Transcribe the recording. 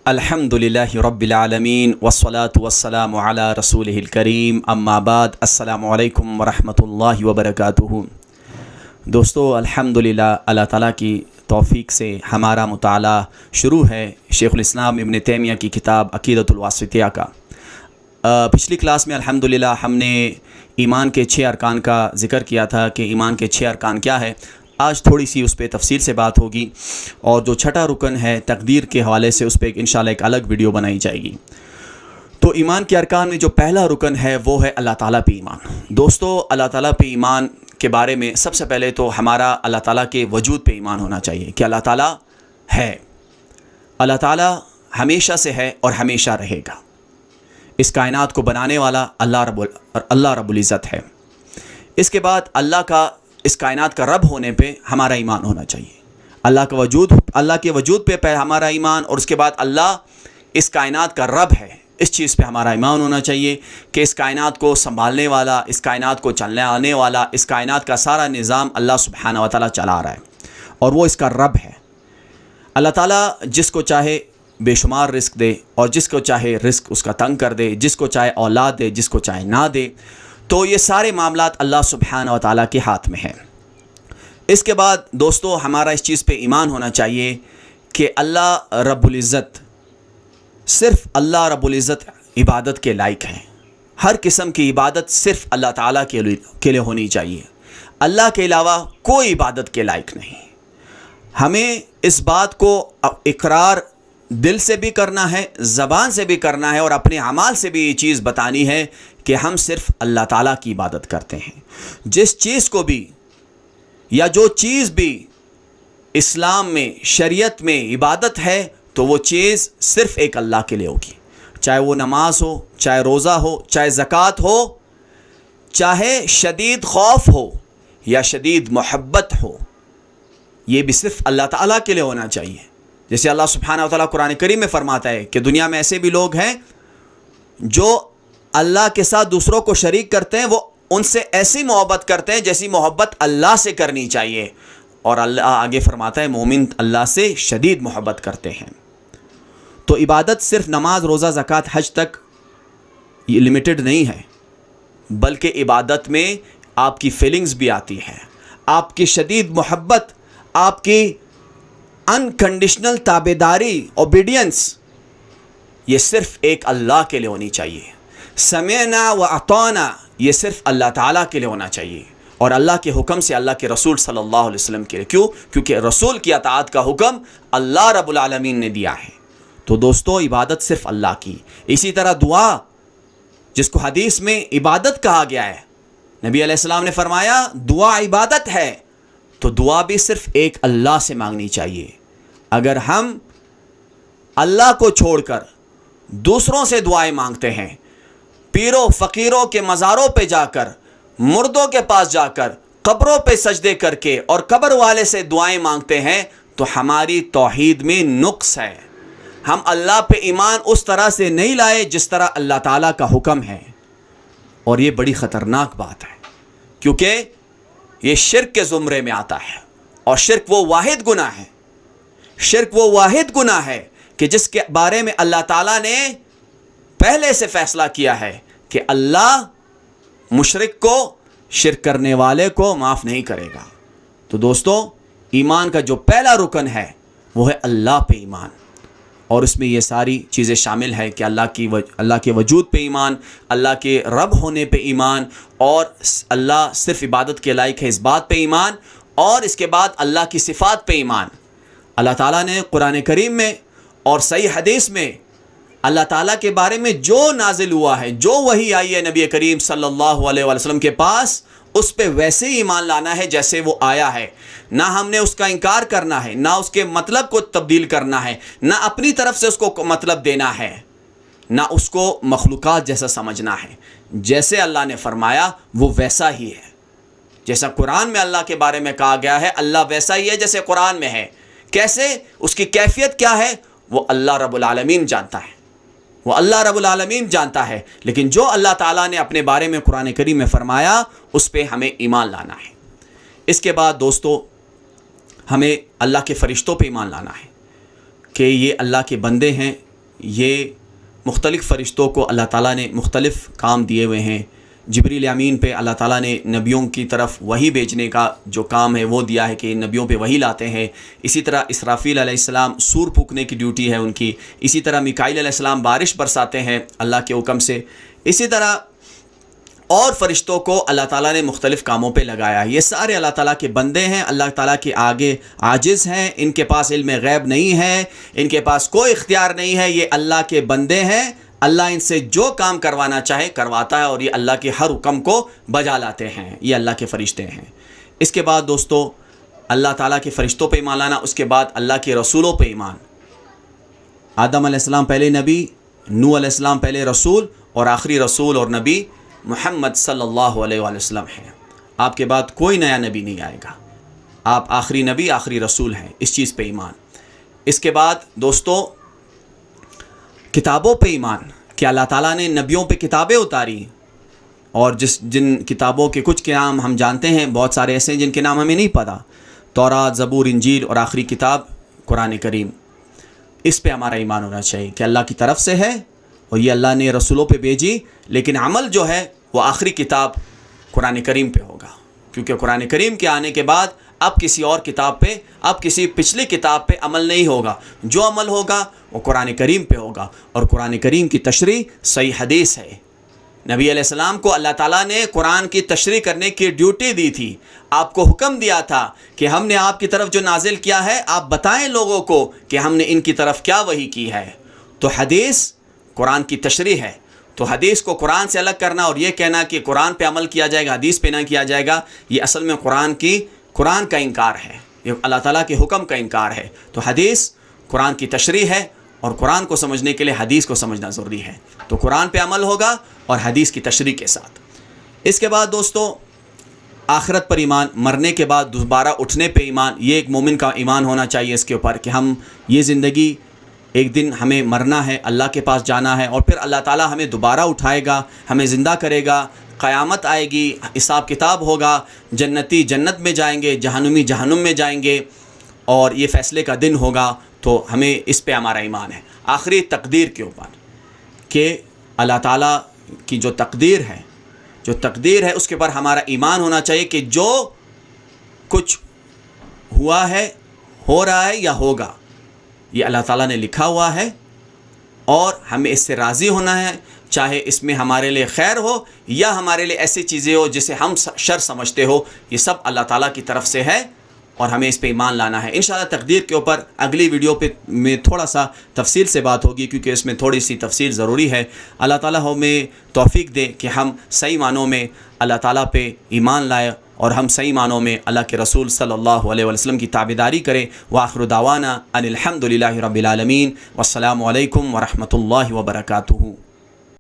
الحمدللہ رب العالمین والصلاة والسلام علی رسولہ الکریم اما بعد السلام علیکم ورحمۃ اللہ وبرکاتہ۔ دوستو الحمدللہ اللہ تعالیٰ کی توفیق سے ہمارا مطالعہ شروع ہے شیخ الاسلام ابن تیمیہ کی کتاب عقیدۃ الواسطیہ کا۔ پچھلی کلاس میں الحمدللہ ہم نے ایمان کے 6 ارکان کا ذکر کیا تھا کہ ایمان کے 6 ارکان کیا ہے۔ آج تھوڑی سی اس پہ تفصیل سے بات ہوگی، اور جو چھٹا رکن ہے تقدیر کے حوالے سے اس پہ انشاءاللہ ایک الگ ویڈیو بنائی جائے گی۔ تو ایمان کے ارکان میں جو پہلا رکن ہے وہ ہے اللہ تعالیٰ پہ ایمان۔ دوستو اللہ تعالیٰ پہ ایمان کے بارے میں سب سے پہلے تو ہمارا اللہ تعالیٰ کے وجود پہ ایمان ہونا چاہیے کہ اللہ تعالیٰ ہے، اللہ تعالیٰ ہمیشہ سے ہے اور ہمیشہ رہے گا۔ اس کائنات کو بنانے والا اللہ رب العزت ہے۔ اس کے بعد اس کائنات کا رب ہونے پہ ہمارا ایمان ہونا چاہیے۔ اللہ کے وجود پہ ہمارا ایمان، اور اس کے بعد اللہ اس کائنات کا رب ہے، اس چیز پہ ہمارا ایمان ہونا چاہیے کہ اس کائنات کو سنبھالنے والا، اس کائنات کو چلنے آنے والا، اس کائنات کا سارا نظام اللہ سبحانہ و تعالیٰ چلا رہا ہے اور وہ اس کا رب ہے۔ اللہ تعالیٰ جس کو چاہے بے شمار رزق دے، اور جس کو چاہے رزق اس کا تنگ کر دے، جس کو چاہے اولاد دے، جس کو چاہے نہ دے، تو یہ سارے معاملات اللہ سبحانہ و تعالیٰ کے ہاتھ میں ہیں۔ اس کے بعد دوستو ہمارا اس چیز پہ ایمان ہونا چاہیے کہ اللہ رب العزت، صرف اللہ رب العزت عبادت کے لائق ہیں۔ ہر قسم کی عبادت صرف اللہ تعالیٰ کے لیے ہونی چاہیے، اللہ کے علاوہ کوئی عبادت کے لائق نہیں۔ ہمیں اس بات کو اقرار دل سے بھی کرنا ہے، زبان سے بھی کرنا ہے، اور اپنے اعمال سے بھی یہ چیز بتانی ہے کہ ہم صرف اللہ تعالیٰ کی عبادت کرتے ہیں۔ جس چیز کو بھی یا جو چیز بھی اسلام میں، شریعت میں عبادت ہے تو وہ چیز صرف ایک اللہ کے لیے ہوگی، چاہے وہ نماز ہو، چاہے روزہ ہو، چاہے زکوٰۃ ہو، چاہے شدید خوف ہو یا شدید محبت ہو، یہ بھی صرف اللہ تعالیٰ کے لیے ہونا چاہیے۔ جیسے اللہ سبحانہ و تعالیٰ قرآن کریم میں فرماتا ہے کہ دنیا میں ایسے بھی لوگ ہیں جو اللہ کے ساتھ دوسروں کو شریک کرتے ہیں، وہ ان سے ایسی محبت کرتے ہیں جیسی محبت اللہ سے کرنی چاہیے، اور اللہ آگے فرماتا ہے مومن اللہ سے شدید محبت کرتے ہیں۔ تو عبادت صرف نماز، روزہ، زکوٰۃ، حج تک یہ لمیٹڈ نہیں ہے، بلکہ عبادت میں آپ کی فیلنگز بھی آتی ہے، آپ کی شدید محبت، آپ کی انکنڈیشنل تابعداری، اوبیڈینس، یہ صرف ایک اللہ کے لیے ہونی چاہیے۔ سمعنا و اطعنا، یہ صرف اللہ تعالیٰ کے لیے ہونا چاہیے، اور اللہ کے حکم سے اللہ کے رسول صلی اللہ علیہ وسلم کے لیے۔ کیوں؟ کیونکہ رسول کی اطاعت کا حکم اللہ رب العالمین نے دیا ہے۔ تو دوستو عبادت صرف اللہ کی۔ اسی طرح دعا، جس کو حدیث میں عبادت کہا گیا ہے، نبی علیہ السلام نے فرمایا دعا عبادت ہے، تو دعا بھی صرف ایک اللہ سے مانگنی چاہیے۔ اگر ہم اللہ کو چھوڑ کر دوسروں سے دعائیں مانگتے ہیں، پیروں فقیروں کے مزاروں پہ جا کر، مردوں کے پاس جا کر، قبروں پہ سجدے کر کے اور قبر والے سے دعائیں مانگتے ہیں، تو ہماری توحید میں نقص ہے۔ ہم اللہ پہ ایمان اس طرح سے نہیں لائے جس طرح اللہ تعالیٰ کا حکم ہے، اور یہ بڑی خطرناک بات ہے، کیونکہ یہ شرک کے زمرے میں آتا ہے، اور شرک وہ واحد گناہ ہے، شرک وہ واحد گناہ ہے کہ جس کے بارے میں اللہ تعالیٰ نے پہلے سے فیصلہ کیا ہے کہ اللہ مشرک کو، شرک کرنے والے کو معاف نہیں کرے گا۔ تو دوستو ایمان کا جو پہلا رکن ہے وہ ہے اللہ پہ ایمان، اور اس میں یہ ساری چیزیں شامل ہے کہ اللہ کے وجود پہ ایمان، اللہ کے رب ہونے پہ ایمان، اور اللہ صرف عبادت کے لائق ہے اس بات پہ ایمان، اور اس کے بعد اللہ کی صفات پہ ایمان۔ اللہ تعالیٰ نے قرآن کریم میں اور صحیح حدیث میں اللہ تعالیٰ کے بارے میں جو نازل ہوا ہے، جو وحی آئی ہے نبی کریم صلی اللہ علیہ وسلم کے پاس، اس پہ ویسے ہی ایمان لانا ہے جیسے وہ آیا ہے۔ نہ ہم نے اس کا انکار کرنا ہے، نہ اس کے مطلب کو تبدیل کرنا ہے، نہ اپنی طرف سے اس کو مطلب دینا ہے، نہ اس کو مخلوقات جیسا سمجھنا ہے۔ جیسے اللہ نے فرمایا وہ ویسا ہی ہے، جیسا قرآن میں اللہ کے بارے میں کہا گیا ہے، اللہ ویسا ہی ہے جیسے قرآن میں ہے۔ کیسے؟ اس کی کیفیت کیا ہے وہ اللہ رب العالمین جانتا ہے، وہ اللہ رب العالمین جانتا ہے، لیکن جو اللہ تعالیٰ نے اپنے بارے میں قرآن کریم میں فرمایا اس پہ ہمیں ایمان لانا ہے۔ اس کے بعد دوستو ہمیں اللہ کے فرشتوں پہ ایمان لانا ہے کہ یہ اللہ کے بندے ہیں، یہ مختلف فرشتوں کو اللہ تعالیٰ نے مختلف کام دیے ہوئے ہیں۔ جبریل امین پہ اللہ تعالیٰ نے نبیوں کی طرف وحی بھیجنے کا جو کام ہے وہ دیا ہے کہ نبیوں پہ وحی لاتے ہیں۔ اسی طرح اسرافیل علیہ السلام سور پھونکنے کی ڈیوٹی ہے ان کی۔ اسی طرح میکائیل علیہ السلام بارش برساتے ہیں اللہ کے حکم سے۔ اسی طرح اور فرشتوں کو اللہ تعالیٰ نے مختلف کاموں پہ لگایا ہے۔ یہ سارے اللہ تعالیٰ کے بندے ہیں، اللہ تعالیٰ کے آگے عاجز ہیں، ان کے پاس علم غیب نہیں ہے، ان کے پاس کوئی اختیار نہیں ہے، یہ اللہ کے بندے ہیں۔ اللہ ان سے جو کام کروانا چاہے کرواتا ہے اور یہ اللہ کے ہر حکم کو بجا لاتے ہیں، یہ اللہ کے فرشتے ہیں۔ اس کے بعد دوستو اللہ تعالیٰ کے فرشتوں پہ ایمان لانا، اس کے بعد اللہ کے رسولوں پہ ایمان۔ آدم علیہ السلام پہلے نبی، نوح علیہ السلام پہلے رسول، اور آخری رسول اور نبی محمد صلی اللہ علیہ وآلہ وسلم ہیں۔ آپ کے بعد کوئی نیا نبی نہیں آئے گا، آپ آخری نبی آخری رسول ہیں، اس چیز پہ ایمان۔ اس کے بعد دوستو کتابوں پہ ایمان کہ اللہ تعالیٰ نے نبیوں پہ کتابیں اتاری، اور جن کتابوں کے کچھ کے نام ہم جانتے ہیں، بہت سارے ایسے ہیں جن کے نام ہمیں نہیں پتہ، تورات، زبور، انجیل اور آخری کتاب قرآن کریم۔ اس پہ ہمارا ایمان ہونا چاہیے کہ اللہ کی طرف سے ہے اور یہ اللہ نے رسولوں پہ بھیجی، لیکن عمل جو ہے وہ آخری کتاب قرآن کریم پہ ہوگا، کیونکہ قرآن کریم کے آنے کے بعد اب کسی اور کتاب پہ، اب کسی پچھلی کتاب پہ عمل نہیں ہوگا۔ جو عمل ہوگا وہ قرآن کریم پہ ہوگا، اور قرآن کریم کی تشریح صحیح حدیث ہے۔ نبی علیہ السلام کو اللہ تعالیٰ نے قرآن کی تشریح کرنے کی ڈیوٹی دی تھی، آپ کو حکم دیا تھا کہ ہم نے آپ کی طرف جو نازل کیا ہے آپ بتائیں لوگوں کو کہ ہم نے ان کی طرف کیا وحی کی ہے۔ تو حدیث قرآن کی تشریح ہے، تو حدیث کو قرآن سے الگ کرنا اور یہ کہنا کہ قرآن پہ عمل کیا جائے گا حدیث پہ نہ کیا جائے گا، یہ اصل میں قرآن کا انکار ہے، یہ اللہ تعالیٰ کے حکم کا انکار ہے۔ تو حدیث قرآن کی تشریح ہے، اور قرآن کو سمجھنے کے لیے حدیث کو سمجھنا ضروری ہے۔ تو قرآن پہ عمل ہوگا اور حدیث کی تشریح کے ساتھ۔ اس کے بعد دوستو آخرت پر ایمان، مرنے کے بعد دوبارہ اٹھنے پہ ایمان، یہ ایک مومن کا ایمان ہونا چاہیے اس کے اوپر کہ ہم یہ زندگی ایک دن ہمیں مرنا ہے، اللہ کے پاس جانا ہے، اور پھر اللہ تعالیٰ ہمیں دوبارہ اٹھائے گا، ہمیں زندہ کرے گا، قیامت آئے گی، حساب کتاب ہوگا، جنتی جنت میں جائیں گے، جہنمی جہنم میں جائیں گے، اور یہ فیصلے کا دن ہوگا۔ تو ہمیں اس پہ ہمارا ایمان ہے۔ آخری تقدیر کے اوپر کہ اللہ تعالیٰ کی جو تقدیر ہے اس کے اوپر ہمارا ایمان ہونا چاہیے کہ جو کچھ ہوا ہے، ہو رہا ہے یا ہوگا، یہ اللہ تعالیٰ نے لکھا ہوا ہے، اور ہمیں اس سے راضی ہونا ہے، چاہے اس میں ہمارے لیے خیر ہو یا ہمارے لیے ایسی چیزیں ہو جسے ہم شر سمجھتے ہو، یہ سب اللہ تعالیٰ کی طرف سے ہے، اور ہمیں اس پہ ایمان لانا ہے۔ انشاءاللہ تقدیر کے اوپر اگلی ویڈیو پہ میں تھوڑا سا تفصیل سے بات ہوگی، کیونکہ اس میں تھوڑی سی تفصیل ضروری ہے۔ اللہ تعالیٰ ہمیں توفیق دے کہ ہم صحیح معنوں میں اللہ تعالیٰ پہ ایمان لائے، اور ہم صحیح معنوں میں اللہ کے رسول صلی اللہ علیہ وسلم کی تابعداری کریں۔ وآخر دعوانا ان الحمد للہ رب العالمین، والسلام علیکم ورحمۃ اللہ وبرکاتہ۔